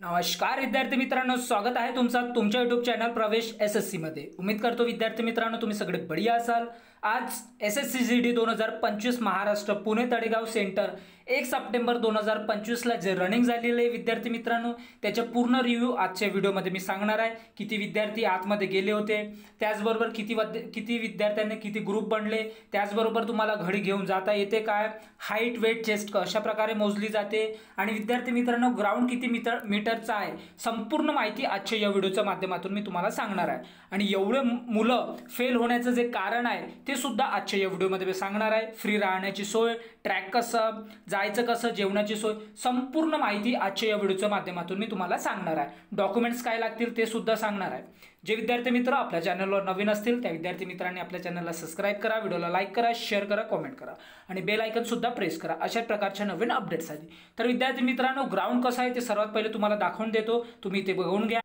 नमस्कार विद्यार्थी मित्रांनो, स्वागत आहे तुमच्या YouTube चॅनल प्रवेश SSC मध्ये। उम्मीद करतो विद्यार्थी मित्रांनो तुम्ही सगळे बढिया असाल। आज SSC GD 2025 Maharashtra Pune Talegaon centre 1 September 2025 ला जे रनिंग झालेले आहे विद्यार्थी मित्रांनो, त्याचा पूर्ण रिव्ह्यू आजच्या व्हिडिओमध्ये मी सांगणार आहे। किती विद्यार्थी आतमध्ये गेले होते, त्याचबरोबर किती विद्यार्थ्यांनी किती ग्रुप बनले, त्याचबरोबर तुम्हाला घडी घेऊन जाता येते काय, हाईट वेट चेस्ट कशा प्रकारे मोजली जाते आणि विद्यार्थी मित्रांनो ग्राउंड किती मीटरचा आहे, संपूर्ण माहिती आजच्या या व्हिडिओच्या माध्यमातून मी तुम्हाला सांगणार आहे। आणि एवढे मुलं फेल होण्याचं जे कारण आहे ते सुद्धा आजच्या या व्हिडिओमध्ये मी सांगणार आहे। फ्री राहण्याची सोय, ट्रॅक कसं जायचं, कसं जेवणाची सोय, संपूर्ण माहिती आजच्या या व्हिडिओच्या माध्यमातून मी तुम्हाला सांगणार आहे। डॉक्युमेंट्स काय लागतील ते सुद्धा सांगणार आहे। जे विद्यार्थी मित्र आपल्या चॅनलवर नवीन असतील त्या विद्यार्थी मित्रांनी आपल्या चॅनलला सबस्क्राइब करा, व्हिडिओला लाईक करा, शेअर करा, कमेंट करा आणि बेल आयकॉन सुद्धा प्रेस करा अशा प्रकारच्या नवीन अपडेट्ससाठी। तर विद्यार्थी मित्रांनो ग्राउंड कसं आहे ते सर्वात पहिले तुम्हाला दाखवून देतो, तुम्ही ते बघून घ्या।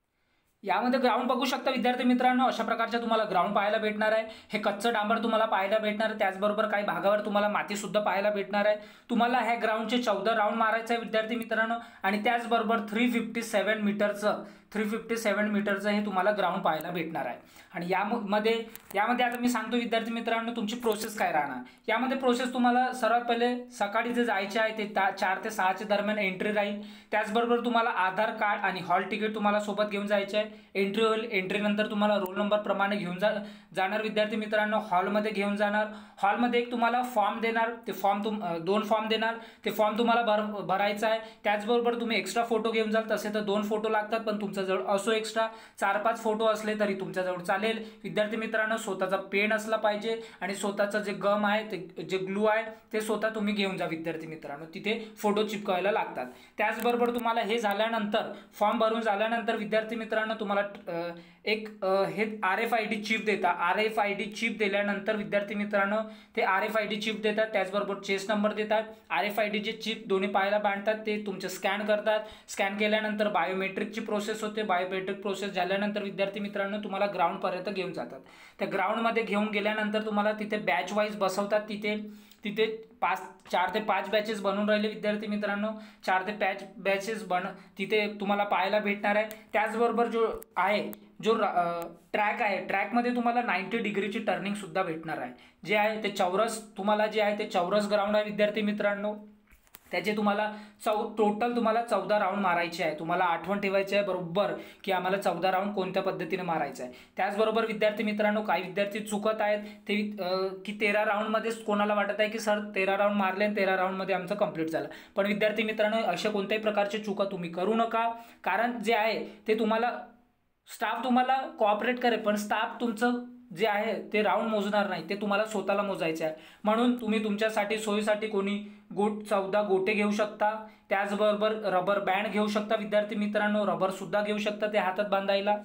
यामध्ये ग्राउंड बघू शकता विद्यार्थी मित्रांनो, अशा प्रकारचे तुम्हाला ग्राउंड पाहायला भेटणार आहे। हे कच्चं डांबर तुम्हाला पाहायला भेटणार आहे, त्याचबरोबर काही भागावर तुम्हाला माती सुद्धा पाहायला भेटणार आहे। तुम्हाला ह्या ग्राउंडचे 14 राऊंड मारायचे आहे विद्यार्थी मित्रांनो आणि त्याचबरोबर 357 मीटरचं हे तुम्हाला ग्राउंड पाहायला भेटणार आहे। आणि यामध्ये आता मी सांगतो विद्यार्थी मित्रांनो तुमची प्रोसेस काय राहणार। यामध्ये प्रोसेस तुम्हाला सर्वात पहिले सकाळी जे जायचे आहे ते 4 ते 6 च्या दरम्यान एंट्री राहील। त्याचबरोबर तुम्हाला आधार कार्ड आणि हॉल तिकीट तुम्हाला सोबत घेऊन जायचे आहे। एंट्री होईल, एंट्री नंतर तुम्हाला रोल नंबर प्रमाणे घेऊन जाणार विद्यार्थी मित्रांनो, हॉलमध्ये घेऊन जाणार। हॉलमध्ये एक तुम्हाला फॉर्म देणार, ते फॉर्म 2 फॉर्म देणार, ते फॉर्म तुम्हाला भरायचा आहे। त्याचबरोबर तुम्ही एक्स्ट्रा फोटो घेऊन जाल, तसे तर 2 फोटो लागतात, पण तुमच्याजवळ असो एक्स्ट्रा 4-5 फोटो असले तरी तुमच्याजवळ चालेल। विद्यार्थी मित्रांनो स्वतःचा पेन असला पाहिजे आणि स्वतःचं जे गम आहे ते जे ग्लू आहे ते स्वतः तुम्ही घेऊन जा विद्यार्थी मित्रांनो, तिथे फोटो चिपकायला लागतात। त्याचबरोबर तुम्हाला हे झाल्यानंतर फॉर्म भरून झाल्यानंतर विद्यार्थी मित्रांनो तुम्हाला एक हे RFID चिप देतात। RFID चिप दिल्यानंतर विद्यार्थी मित्रांनो ते RFID चिप देतात, त्याचबरोबर चेस्ट नंबर देतात। RFID चे चिप दोन्ही पायाला बांधतात, ते तुमचे स्कॅन करतात। स्कॅन केल्यानंतर बायोमेट्रिकची प्रोसेस होते। बायोमेट्रिक प्रोसेस झाल्यानंतर विद्यार्थी मित्रांनो तुम्हाला ग्राउंड पर्यंत घेऊन जातात। त्या ग्राउंड मध्ये घेऊन गेल्यानंतर तुम्हाला तिथे बॅच वाईज बसवतात। तिथे 4 ते 5 बॅचेस बनून राहिले विद्यार्थी मित्रांनो, 4 ते 5 बॅचेस तिथे तुम्हाला पाहायला भेटणार आहे। त्याचबरोबर जो ट्रॅक आहे, ट्रॅकमध्ये तुम्हाला 90 डिग्रीची टर्निंग सुद्धा भेटणार आहे। जे आहे ते चौरस तुम्हाला जे आहे ते चौरस ग्राउंड आहे विद्यार्थी मित्रांनो। त्याचे तुम्हाला टोटल 14 राऊंड मारायचे आहे। तुम्हाला आठवण ठेवायची आहे बरोबर की आम्हाला 14 राऊंड कोणत्या पद्धतीने मारायचं आहे। त्याचबरोबर विद्यार्थी मित्रांनो काही विद्यार्थी चुकत आहेत ते की 13 राऊंडमध्ये कोणाला वाटत आहे की सर 13 राऊंड मारले आणि 13 राऊंडमध्ये आमचं कंप्लीट झालं, पण विद्यार्थी मित्रांनो अशा कोणत्याही प्रकारची चुका तुम्ही करू नका, कारण जे आहे ते तुम्हाला स्टाफ तुम्हाला कोऑपरेट करेल, पण स्टाफ तुमचं जे आहे ते राऊंड मोजणार नाही, ते तुम्हाला स्वतःला मोजायचे आहे। म्हणून तुम्ही तुमच्यासाठी सोयीसाठी कोणी 14 गोटे घेऊ शकता, त्याचबरोबर रबर बँड घेऊ शकता विद्यार्थी मित्रांनो, रबर सुद्धा घेऊ शकता ते हातात बांधायला,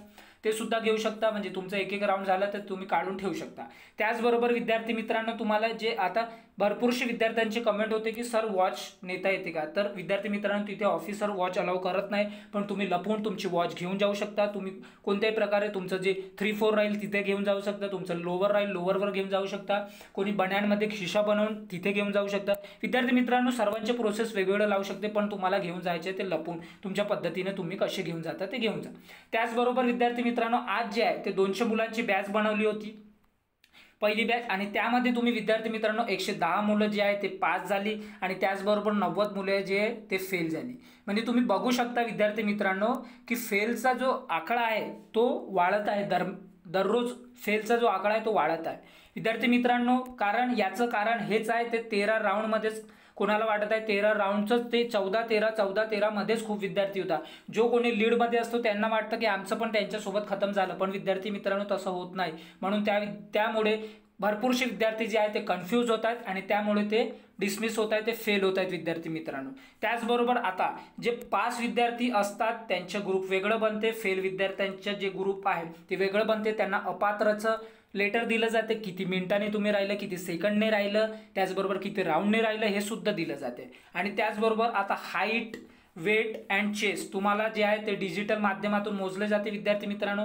ते सुद्धा घेऊ शकता, म्हणजे तुमचं एक राऊंड झालं तर तुम्ही काढून ठेवू शकता। त्याचबरोबर विद्यार्थी मित्रांनो तुम्हाला जे आता भरपूरशे विद्यार्थ्यांची कमेंट होते की सर वॉच नेता येते का, तर विद्यार्थी मित्रांनो तिथे ऑफिसर वॉच अलाउ करत नाही, पण तुम्ही लपवून तुमची वॉच घेऊन जाऊ शकता। तुम्ही कोणत्याही प्रकारे तुमचं जे 3-4 राहील तिथे घेऊन जाऊ शकता, तुमचं लोवर राहील लोवरवर घेऊन जाऊ शकता, कोणी बन्यांमध्ये खिशा बनवून तिथे घेऊन जाऊ शकता। विद्यार्थी मित्रांनो सर्वांचे प्रोसेस वेगवेगळे लावू शकते, पण तुम्हाला घेऊन जायचे ते लपवून तुमच्या पद्धतीने तुम्ही कसे घेऊन जाता ते घेऊन जा। त्याचबरोबर विद्यार्थी मित्रांनो आज जे आहे ते 200 मुलांची बॅच बनवली होती, पहिली बॅच, आणि त्यामध्ये तुम्ही विद्यार्थी मित्रांनो 110 मुलं जे आहे ते पास झाली आणि त्याचबरोबर 90 मुले जे आहे ते फेल झाली। म्हणजे तुम्ही बघू शकता विद्यार्थी मित्रांनो की फेलचा जो आकडा आहे तो वाढत आहे, दररोज फेलचा जो आकडा आहे तो वाढत आहे विद्यार्थी मित्रांनो। याचं कारण हेच आहे, ते 13 राऊंडमध्येच कोणाला वाटत आहे 13 राऊंडच ते 14-13 मध्येच खूप विद्यार्थी होता। जो कोणी लीडमध्ये असतो त्यांना वाटतं की आमचं पण त्यांच्यासोबत खतम झालं, पण विद्यार्थी मित्रांनो तसं होत नाही। म्हणून त्यामुळे भरपूरसे विद्यार्थी जे आहे ते कन्फ्यूज होत आहेत आणि त्यामुळे ते डिसमिस होत आहेत, ते फेल होत आहेत विद्यार्थी मित्रांनो। त्याचबरोबर आता जे पास विद्यार्थी असतात त्यांचे ग्रुप वेगळं बनते, फेल विद्यार्थ्यांचे जे ग्रुप आहे ते वेगळं बनते, त्यांना अपात्रचं लेटर दिलं जाते, किती मिनिटांनी तुम्ही राहिलं, किती सेकंडने राहिलं, त्याचबरोबर किती राऊंडने राहिलं हे सुद्धा दिलं जाते। आणि त्याचबरोबर आता हाईट वेट अँड चेस्ट तुम्हाला जे आहे ते डिजिटल माध्यमातून मोजले जाते विद्यार्थी मित्रांनो।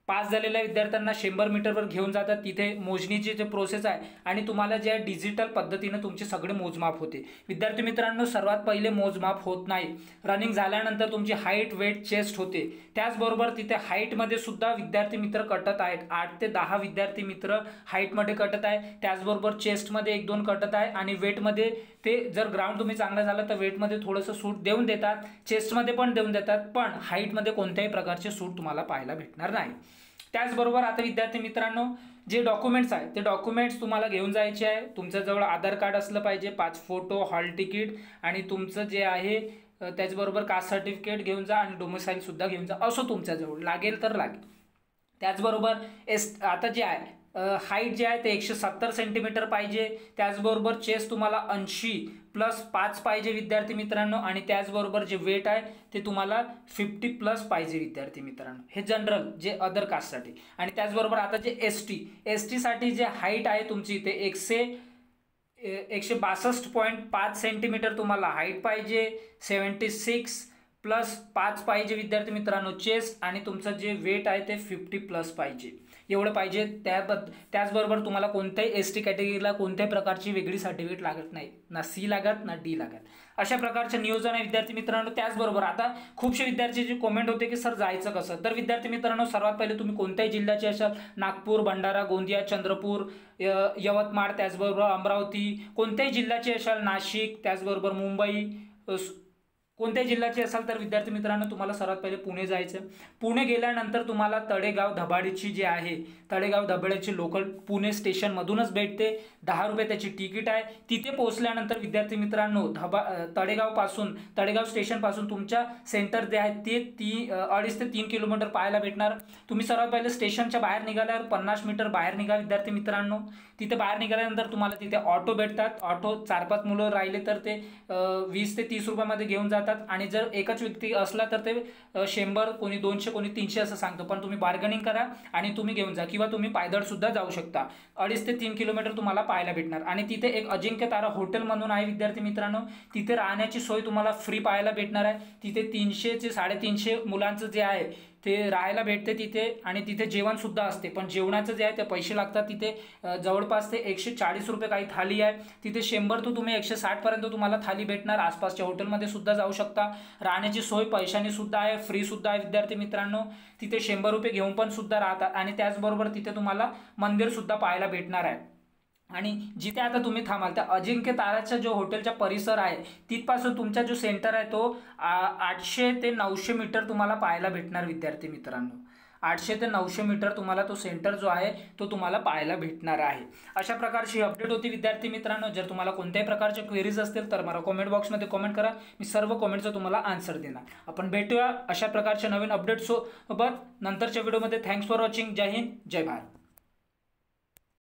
पास झालेल्या विद्यार्थ्यांना 100 मीटरवर घेऊन जातात, तिथे मोजणीची जे प्रोसेस आहे आणि तुम्हाला जे डिजिटल पद्धतीने तुमचे सगळे मोजमाप होते। विद्यार्थी मित्रांनो, सर्वात पहिले मोजमाप होत नाही, रनिंग झाल्यानंतर तुमची हाईट, वेट, चेस्ट होते। त्याचबरोबर तिथे हाईटमध्ये सुद्धा विद्यार्थी मित्र कटत आहेत, 8 ते 10 विद्यार्थी मित्र हाईटमध्ये कटत आहे, त्याचबरोबर चेस्टमध्ये 1-2 कटत आहे आणि वेटमध्ये ते जर ग्राउंड तुम्ही चांगला झाला तर वेटमध्ये थोडंसं सूट देऊन देतात, चेस्टमध्ये पण देऊन देतात, पण हाईटमध्ये कोणत्याही प्रकारचे सूट तुम्हाला पाहायला भेटणार नाही। त्याचबरोबर आता विद्यार्थी मित्रांनो, जे डॉक्युमेंट्स आहे ते डॉक्युमेंट्स तुम्हाला घेऊन जायचे आहे। तुमच्याजवळ आधार कार्ड असलं पाहिजे, 5 फोटो, हॉल तिकीट आणि तुमचं जे आहे त्याचबरोबर कास्ट सर्टिफिकेट घेऊन जा आणि डोमिसाईल सुद्धा घेऊन जा, असं तुमच्याजवळ लागेल तर लागेल। त्याचबरोबर आता जे आहे हाईट जे आहे ते 170 सेंटीमीटर पाहिजे, त्याचबरोबर चेस्ट तुम्हाला 80+5 पाहिजे विद्यार्थी मित्रांनो, आणि त्याचबरोबर जे वेट आहे ते तुम्हाला 50+ पाहिजे विद्यार्थी मित्रांनो, हे जनरल जे अदर कास्टसाठी। आणि त्याचबरोबर आता जे एस टी जे हाईट आहे तुमची ते 162.5 सेंटीमीटर तुम्हाला हाईट पाहिजे, 76+5 पाहिजे विद्यार्थी मित्रांनो चेस्ट, आणि तुमचं जे वेट आहे ते 50+ पाहिजे, एवढं पाहिजे। त्याचबरोबर तुम्हाला कोणत्याही एस टी कॅटेगरीला कोणत्याही प्रकारची वेगळी सर्टिफिकेट लागत नाही, ना सी लागत ना डी लागत, अशा प्रकारचे नियोजन आहे विद्यार्थी मित्रांनो। त्याचबरोबर आता खूपशे विद्यार्थ्यांची कमेंट होते की सर जायचं कसं, तर विद्यार्थी मित्रांनो सर्वात पहिले तुम्ही कोणत्याही जिल्ह्याचे असाल, नागपूर, भंडारा, गोंदिया, चंद्रपूर, यवतमाळ, त्याचबरोबर अमरावती, कोणत्याही जिल्ह्याचे असाल, नाशिक, त्याचबरोबर मुंबई, कोणत्याही जिल्ह्याचे असाल तर विद्यार्थी मित्रांनो तुम्हाला सर्वात पहिले पुणे जायचं। पुणे गेल्यानंतर तुम्हाला तळेगाव धबाडीची जे आहे तळेगाव धबाडीची लोकल पुणे स्टेशनमधूनच भेटते, 10 रुपये त्याची तिकीट आहे। तिथे पोहोचल्यानंतर विद्यार्थी मित्रांनो तळेगाव स्टेशनपासून तुमच्या सेंटर जे आहे ते 2.5 ते 3 किलोमीटर पाहायला भेटणार। तुम्ही सर्वात पहिले स्टेशनच्या बाहेर निघाल्यावर 50 मीटर बाहेर निघा विद्यार्थी मित्रांनो, तिथे बाहेर निघाल्यानंतर तुम्हाला तिथे ऑटो भेटतात, ऑटो 4-5 मुलं राहिले तर ते 20 ते 30 रुपयामध्ये घेऊन जातात, आणि जर एकच व्यक्ती असला तर ते 100, कोणी 200, कोणी 300 असं सांगतो, पण तुम्ही बार्गेनिंग करा आणि तुम्ही घेऊन जा, किंवा तुम्ही पायदळ सुद्धा जाऊ शकता। 2.5 ते 3 किलोमीटर तुम्हाला पाहायला भेटणार। आणि तिथे एक अजिंक्य तारा हॉटेल म्हणून आहे विद्यार्थी मित्रांनो, तिथे राहण्याची सोय तुम्हाला फ्री पाहायला भेटणार आहे। तिथे 300 ते 350 मुलांचं जे आहे ते राहायला भेटते तिथे, आणि तिथे जेवण सुद्धा असते, पण जेवणाचं जे आहे ते पैसे लागतात। तिथे जवळपास ते 140 रुपये काही थाली आहे, तिथे 100 तो तुम्ही 160 पर्यंत तुम्हाला थाली भेटणार। आसपासच्या हॉटेलमध्ये सुद्धा जाऊ शकता, राहण्याची सोय पैशाने सुद्धा आहे, फ्री सुद्धा आहे विद्यार्थी मित्रांनो, तिथे 100 रुपये घेऊन पण सुद्धा राहतात। आणि त्याचबरोबर तिथे तुम्हाला मंदिर सुद्धा पाहायला भेटणार आहे। आणि जिथे आता तुम्ही थांबाल त्या अजिंक्य ताराचा जो हॉटेलचा परिसर आहे तिथपासून तुमचा जो सेंटर आहे तो 800 ते 900 मीटर तुम्हाला पाहायला भेटणार विद्यार्थी मित्रांनो, 800 ते 900 मीटर तुम्हाला तो सेंटर जो आहे तो तुम्हाला पाहायला भेटणार आहे। अशा प्रकारची अपडेट होती विद्यार्थी मित्रांनो। जर तुम्हाला कोणत्याही प्रकारचे क्वेरीज असतील तर मला कमेंट बॉक्समध्ये कमेंट करा, मी सर्व कमेंटचं तुम्हाला आन्सर देणार। आपण भेटूया अशा प्रकारच्या नवीन अपडेट्स सोबत नंतरच्या व्हिडिओमध्ये। Thanks for watching. जय हिंद, जय भारत।